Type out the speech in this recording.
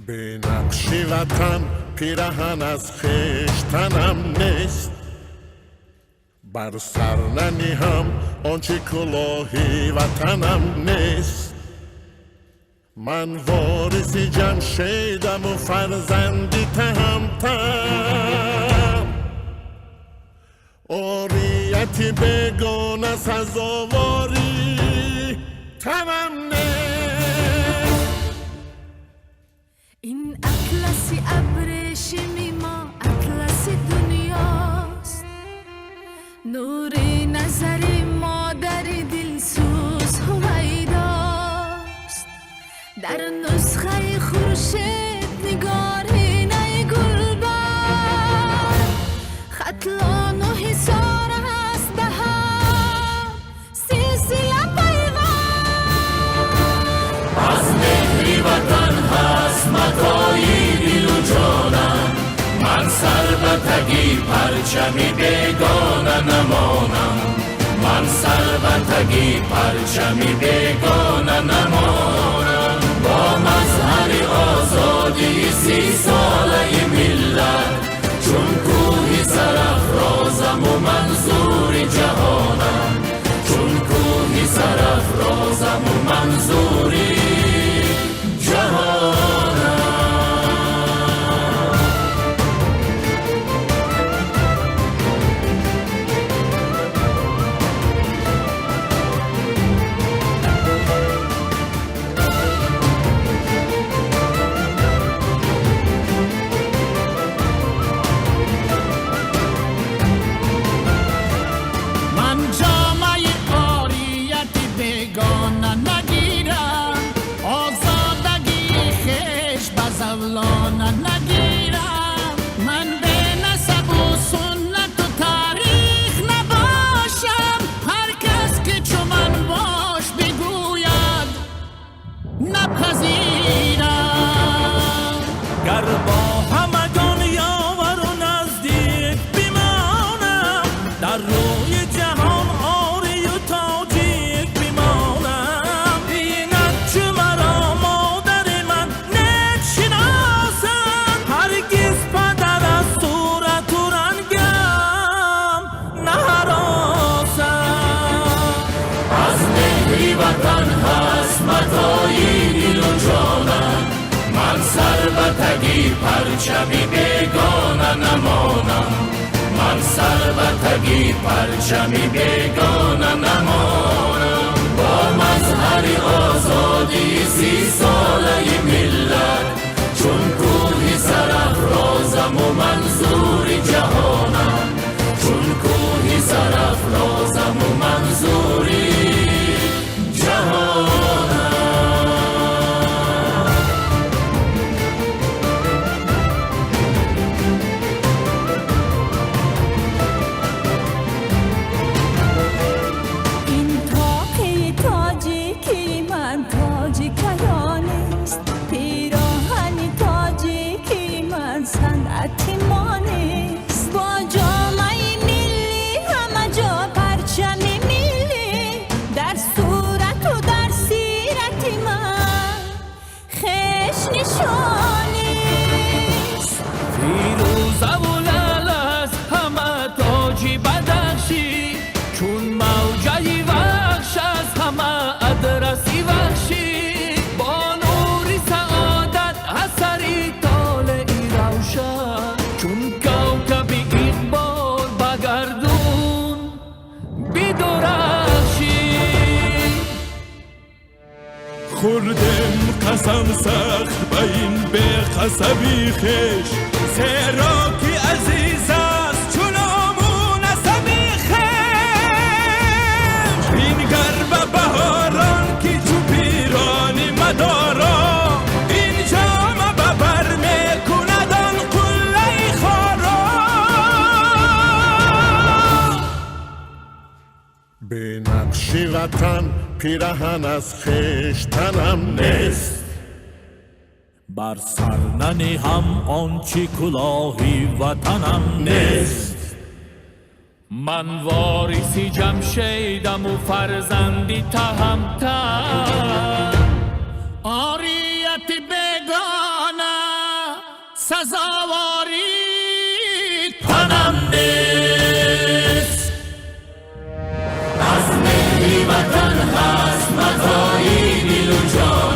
به نقشی وطن پیرهن از خشتنم نیست، بر سر ننهم آنچه کلاهی وطنم نیست. من وارث جمشیدم و فرزندی تهمتن، عاریتی بگانه سزاواری تنم نیست. این اطلسی ابریشمی ما اطلس دنیاست، نوری نظری مادر دلسوز هویداست. در نسخه خورشید نگارینه گلبر، خطلان و حصار هست به هم سلسله پیوند. از مهری وطن هست متاعی دل و جانم، من سربتگی پرچمی بیگانه نمانم، من سربتگی پرچمی بیگانه نمانم. با مظهر آزادی 30 ساله ملت، چون کوهی سرافرازم و منظور جهانم، چون کوهی سرافرازم و منظور جهانم. سربتگی پرچمی بیگانه نمانم، من سربتگی پرچمی بیگانه نمانم. با مظهر آزادی 30 ساله ملت، چون کوهی سرافرازم و منظور جهانم، چون کوهی سرافرازم و منظور جهانم. خوردم قسم سخت به این به قصبی خش، زیرا که عزیز است چون آمون سمی خش. بینگر به بهاران که تو پیرانی مدارا، این جام ببر میکند آن قله خارا. به نقشی وطن پیرهن از خشتنم نیست، بر سر ننهم آنچه کلاهی وطنم نیست. من وارث جمشیدم و فرزندی تهمتن، عاریت بیگانه سزاواری تنم نیست. از مهری وطن هست مزایی دل و جان،